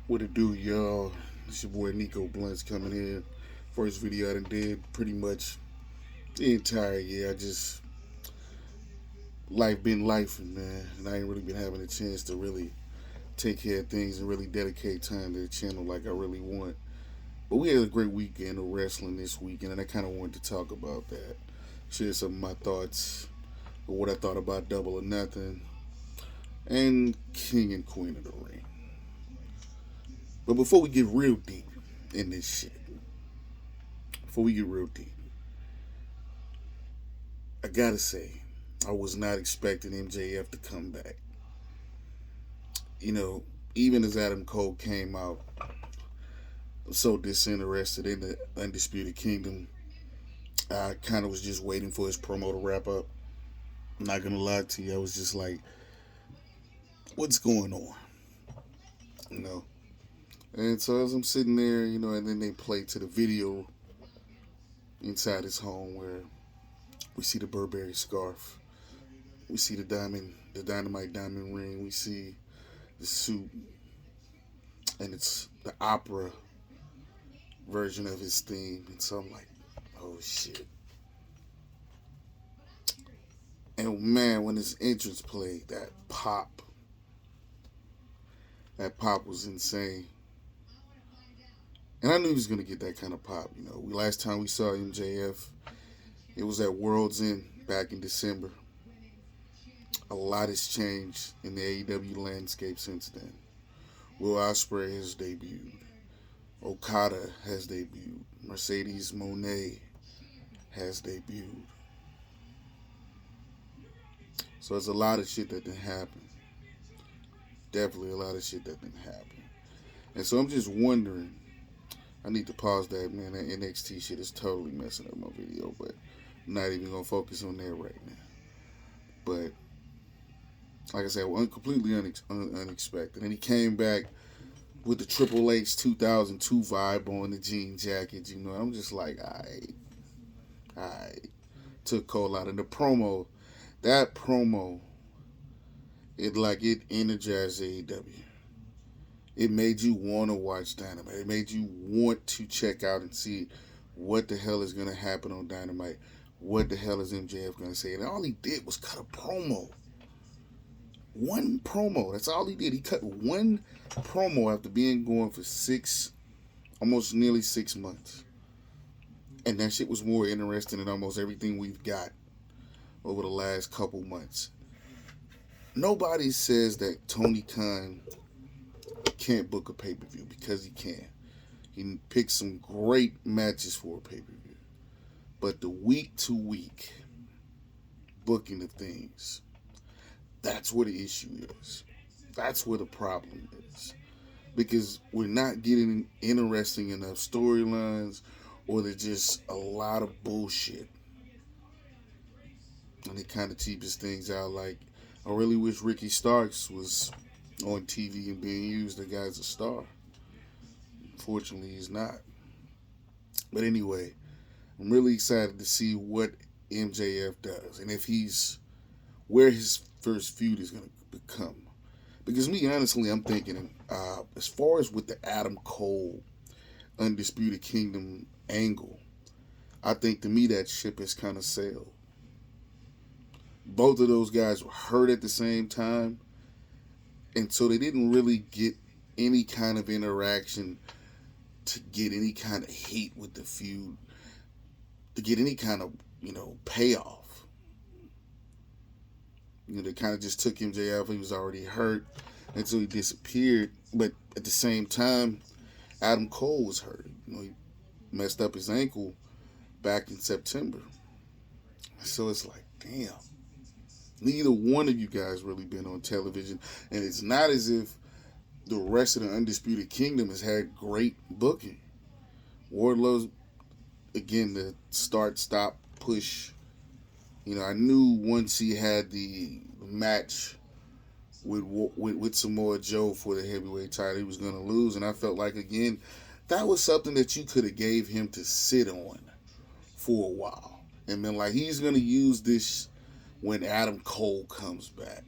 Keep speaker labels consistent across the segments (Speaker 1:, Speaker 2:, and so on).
Speaker 1: What it do, y'all? It's your boy Nico Blunts coming in. First video I done did pretty much the entire year. I just life been lifing, man, and I ain't really been having a chance to really take care of things and really dedicate time to the channel like I really want. But we had a great weekend of wrestling this weekend, and I kind of wanted to talk about that. Share some of my thoughts or what I thought about Double or Nothing and King and Queen of the Ring. But before we get real deep in this shit, before we get real deep, I gotta say, I was not expecting MJF to come back. You know, even as Adam Cole came out, I'm so disinterested in the Undisputed Kingdom. I kind of was just waiting for his promo to wrap up. I'm not gonna lie to you, I was just like, what's going on? You know? And so as I'm sitting there, and then they play to the video inside his home where we see the Burberry scarf. We see the dynamite diamond ring. We see the suit. And it's the opera version of his theme. And so I'm like, oh shit. And man, when his entrance played, that pop was insane. And I knew he was going to get that kind of pop. Last time we saw MJF, it was at World's End back in December. A lot has changed in the AEW landscape since then. Will Ospreay has debuted. Okada has debuted. Mercedes Moné has debuted. So there's a lot of shit that didn't happen. Definitely a lot of shit that didn't happen. And so I'm just wondering, I need to pause that, man. That NXT shit is totally messing up my video, but I'm not even going to focus on that right now. But like I said, completely unexpected. And he came back with the Triple H 2002 vibe on the jean jacket. I'm just like, alright. Took Cole out. And that promo, it energized AEW. It made you want to watch Dynamite. It made you want to check out and see what the hell is going to happen on Dynamite. What the hell is MJF going to say? And all he did was cut a promo. One promo. That's all he did. He cut one promo after being going for almost nearly 6 months. And that shit was more interesting than almost everything we've got over the last couple months. Nobody says that Tony Khan can't book a pay-per-view, because he can. He picks some great matches for a pay-per-view. But the week-to-week booking of things, that's where the issue is. That's where the problem is. Because we're not getting interesting enough storylines, or there's just a lot of bullshit. And it kind of cheapens things out. Like, I really wish Ricky Starks was on TV and being used. The guy's a star. Unfortunately, he's not. But anyway, I'm really excited to see what MJF does, and if where his first feud is going to become. Because me, honestly, I'm thinking, as far as with the Adam Cole Undisputed Kingdom angle, I think to me that ship has kind of sailed. Both of those guys were hurt at the same time, and so they didn't really get any kind of interaction to get any kind of heat with the feud, to get any kind of, payoff. They kind of just took MJF. He was already hurt, and so he disappeared. But at the same time, Adam Cole was hurt. He messed up his ankle back in September. So it's like, damn. Neither one of you guys really been on television. And it's not as if the rest of the Undisputed Kingdom has had great booking. Wardlow's, again, the start, stop, push. I knew once he had the match with Samoa Joe for the heavyweight title, he was going to lose. And I felt like, again, that was something that you could have gave him to sit on for a while. And then, like, he's going to use this when Adam Cole comes back.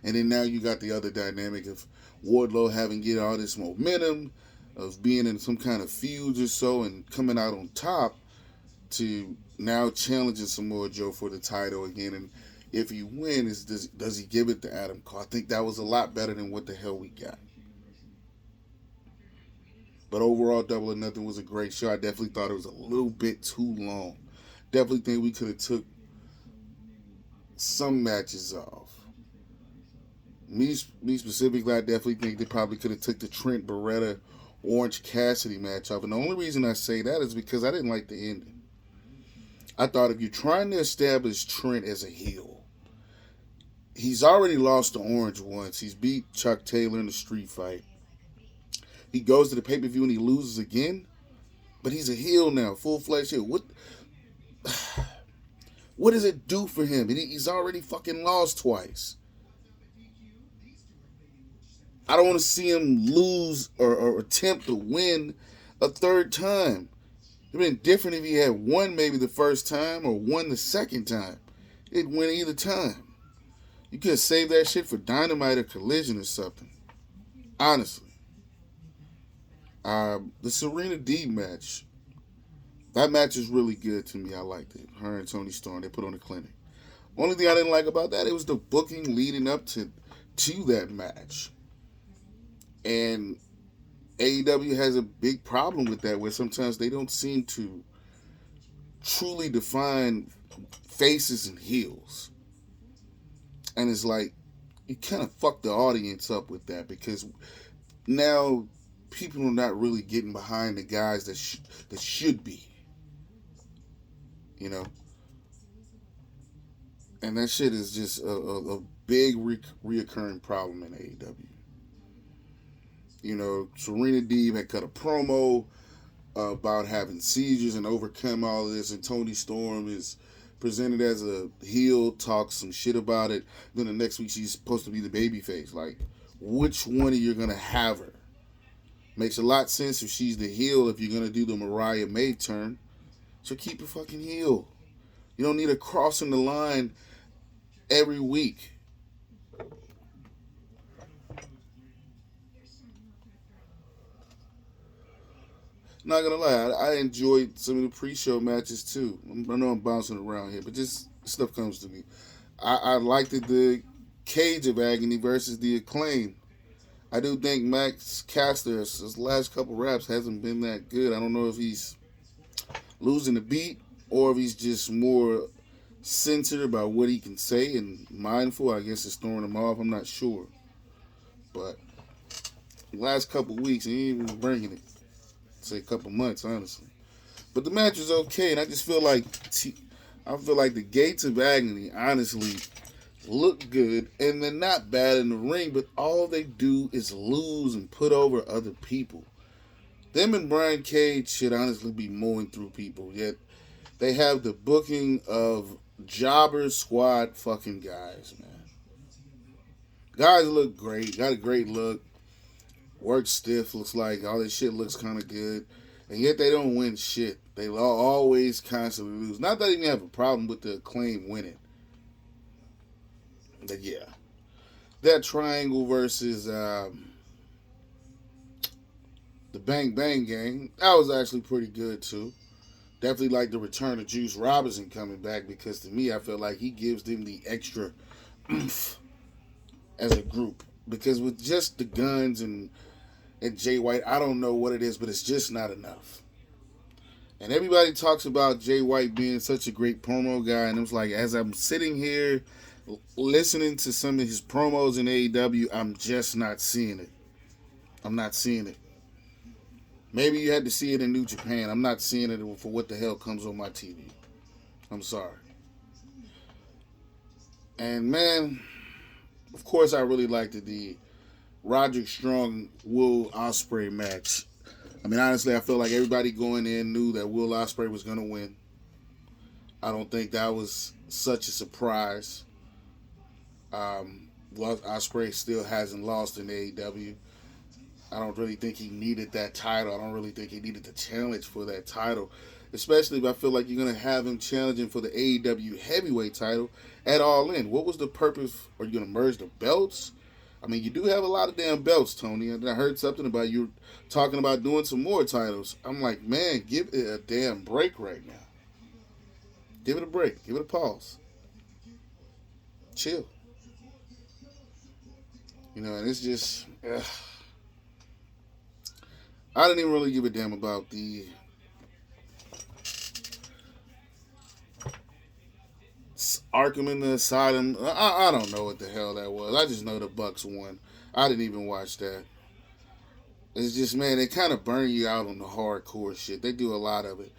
Speaker 1: And then now you got the other dynamic of Wardlow having get all this momentum of being in some kind of feuds or so and coming out on top to now challenging Samoa Joe for the title again. And if he wins, does he give it to Adam Cole? I think that was a lot better than what the hell we got. But overall, Double or Nothing was a great show. I definitely thought it was a little bit too long. Definitely think we could have took some matches off. Me specifically, I definitely think they probably could have took the Trent Beretta Orange Cassidy match off. And the only reason I say that is because I didn't like the ending. I thought if you're trying to establish Trent as a heel, he's already lost to Orange once. He's beat Chuck Taylor in the street fight. He goes to the pay-per-view and he loses again. But he's a heel now, full-fledged heel. What does it do for him? He's already fucking lost twice. I don't want to see him lose or attempt to win a third time. It would have been different if he had won maybe the first time or won the second time. He'd win either time. You could have saved that shit for Dynamite or Collision or something. Honestly. The Serena Deeb match. That match is really good to me. I liked it. Her and Toni Storm, they put on a clinic. Only thing I didn't like about that, it was the booking leading up to that match. And AEW has a big problem with that, where sometimes they don't seem to truly define faces and heels. And it's like, you kind of fuck the audience up with that, because now people are not really getting behind the guys that should be. You know? And that shit is just a big reoccurring problem in AEW. You know, Serena Deeb had cut a promo about having seizures and overcome all of this, and Toni Storm is presented as a heel, talks some shit about it. Then the next week she's supposed to be the babyface. Like, which one are you gonna have her? Makes a lot of sense if she's the heel. If you're gonna do the Mariah May turn, so keep her fucking heel. You don't need her crossing the line every week. Not gonna lie, I enjoyed some of the pre-show matches too. I know I'm bouncing around here, but just stuff comes to me. I liked the Cage of Agony versus the Acclaim. I do think Max Caster, his last couple raps hasn't been that good. I don't know if he's losing the beat or if he's just more censored about what he can say and mindful. I guess it's throwing him off. I'm not sure. But the last couple weeks, he ain't even bringing it. Say a couple months, honestly. But the match was okay, and I just feel like the Gates of Agony, honestly, look good, and they're not bad in the ring, but all they do is lose and put over other people. Them and Brian Cage should honestly be mowing through people, yet they have the booking of jobber squad fucking guys, man. Guys look great, got a great look. Work stiff, looks like all this shit looks kind of good, and yet they don't win shit. They always constantly lose. Not that I even have a problem with the Acclaim winning, but yeah, that triangle versus the Bang Bang Gang, that was actually pretty good too. Definitely like the return of Juice Robinson coming back, because to me, I feel like he gives them the extra oomph as a group. Because with just the Guns and Jay White, I don't know what it is, but it's just not enough. And everybody talks about Jay White being such a great promo guy, and it was like, as I'm sitting here listening to some of his promos in AEW, I'm just not seeing it. I'm not seeing it. Maybe you had to see it in New Japan. I'm not seeing it for what the hell comes on my TV. I'm sorry. And man, of course I really liked the Roderick Strong Will Ospreay match. I mean, honestly, I feel like everybody going in knew that Will Ospreay was going to win. I don't think that was such a surprise. Ospreay still hasn't lost in AEW. I don't really think he needed that title. I don't really think he needed the challenge for that title. Especially if I feel like you're going to have him challenging for the AEW heavyweight title at All In. What was the purpose? Are you going to merge the belts? I mean, you do have a lot of damn belts, Tony. And I heard something about you talking about doing some more titles. I'm like, man, give it a damn break right now. Give it a break. Give it a pause. Chill. And it's just, I didn't even really give a damn about the Arkham in the Asylum. I don't know what the hell that was. I just know the Bucks won. I didn't even watch that. It's just, man, they kind of burn you out on the hardcore shit. They do a lot of it.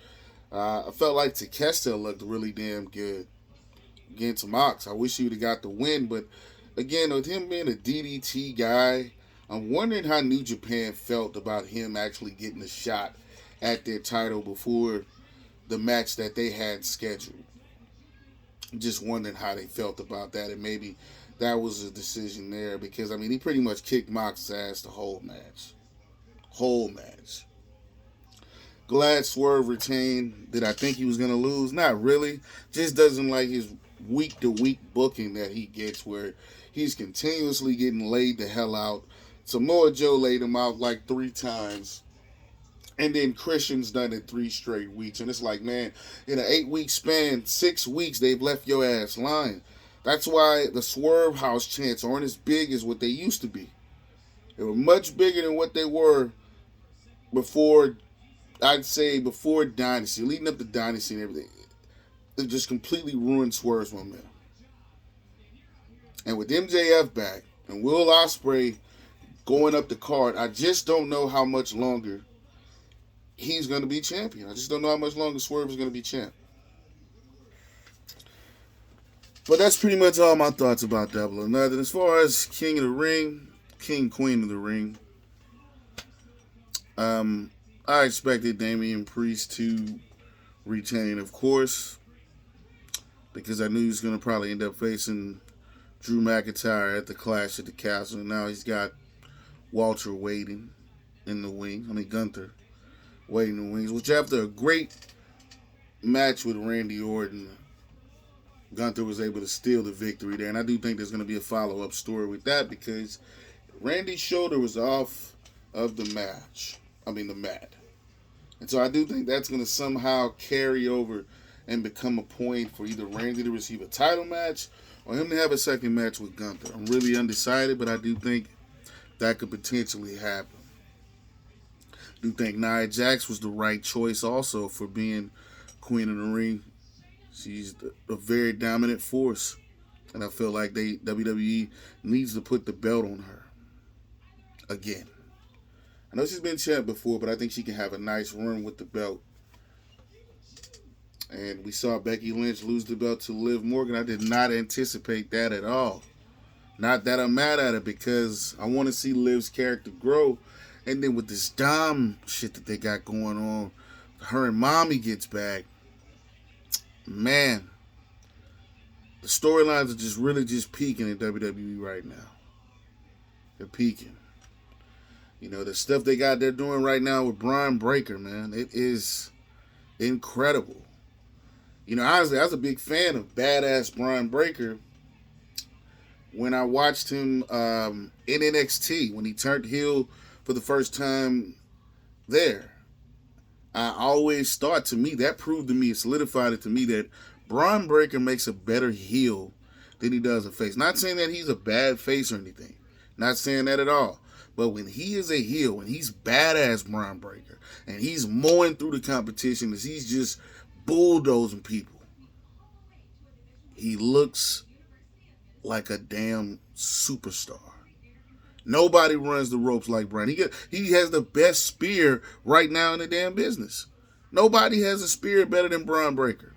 Speaker 1: I felt like Takeshita looked really damn good against Mox. I wish he would have got the win, but again, with him being a DDT guy, I'm wondering how New Japan felt about him actually getting a shot at their title before the match that they had scheduled. Just wondering how they felt about that, and maybe that was a decision there because, I mean, he pretty much kicked Mox's ass the whole match. Whole match. Glad Swerve retained. Did I think he was going to lose? Not really. Just doesn't like his week-to-week booking that he gets where he's continuously getting laid the hell out. Samoa Joe laid him out like 3 times. And then Christian's done it 3 straight weeks. And it's like, man, in an 8-week span, 6 weeks, they've left your ass lying. That's why the Swerve House chants aren't as big as what they used to be. They were much bigger than what they were before, I'd say, before Dynasty, leading up to Dynasty and everything. It just completely ruined Swerve's momentum. And with MJF back and Will Ospreay going up the card, I just don't know how much longer he's going to be champion. I just don't know how much longer Swerve is going to be champ. But that's pretty much all my thoughts about Double or Nothing. As far as King of the Ring, King, Queen of the Ring, I expected Damian Priest to retain, of course, because I knew he was going to probably end up facing Drew McIntyre at the Clash at the Castle. And now he's got Walter waiting in the wing. Gunther waiting in the wings, which after a great match with Randy Orton, Gunther was able to steal the victory there. And I do think there's going to be a follow-up story with that because Randy's shoulder was off of the match. The mat. And so I do think that's going to somehow carry over and become a point for either Randy to receive a title match or him to have a second match with Gunther. I'm really undecided, but I do think that could potentially happen. I do think Nia Jax was the right choice also for being Queen of the Ring. She's a very dominant force. And I feel like WWE needs to put the belt on her again. I know she's been champ before, but I think she can have a nice run with the belt. And we saw Becky Lynch lose the belt to Liv Morgan. I did not anticipate that at all. Not that I'm mad at it because I want to see Liv's character grow. And then with this Dom shit that they got going on, her and Mommy gets back. Man, the storylines are just really just peaking in WWE right now. They're peaking. The stuff they got they're doing right now with Brian Breaker, man, it is incredible. Honestly, I was a big fan of badass Brian Breaker when I watched him in NXT when he turned heel for the first time there. I always thought, to me, that proved to me, it solidified it to me that Brian Breaker makes a better heel than he does a face. Not saying that he's a bad face or anything. Not saying that at all. But when he is a heel, when he's badass Brian Breaker, and he's mowing through the competition, as he's just bulldozing people, he looks like a damn superstar. Nobody runs the ropes like Brian. He has the best spear right now in the damn business. Nobody has a spear better than Brian Breaker.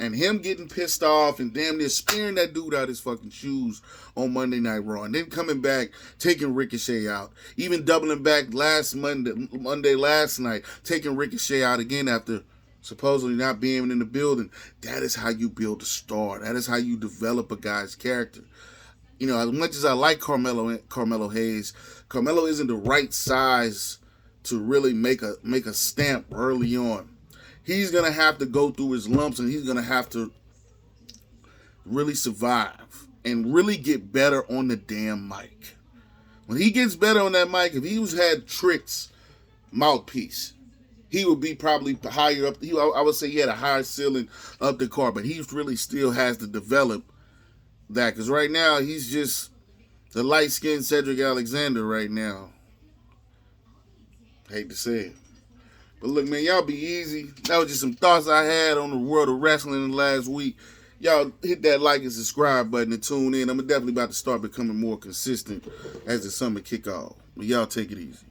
Speaker 1: And him getting pissed off and damn near spearing that dude out his fucking shoes on Monday Night Raw. And then coming back, taking Ricochet out. Even doubling back Monday last night, taking Ricochet out again after supposedly not being in the building. That is how you build a star. That is how you develop a guy's character. As much as I like Carmelo Hayes, Carmelo isn't the right size to really make a stamp early on. He's going to have to go through his lumps and he's going to have to really survive and really get better on the damn mic. When he gets better on that mic, if he was had Trick's mouthpiece, he would be probably higher up. I would say he had a higher ceiling up the card, but he really still has to develop that. Because right now, he's just the light-skinned Cedric Alexander right now. Hate to say it. But look, man, y'all be easy. That was just some thoughts I had on the world of wrestling in the last week. Y'all hit that like and subscribe button and tune in. I'm definitely about to start becoming more consistent as the summer kick off. But y'all take it easy.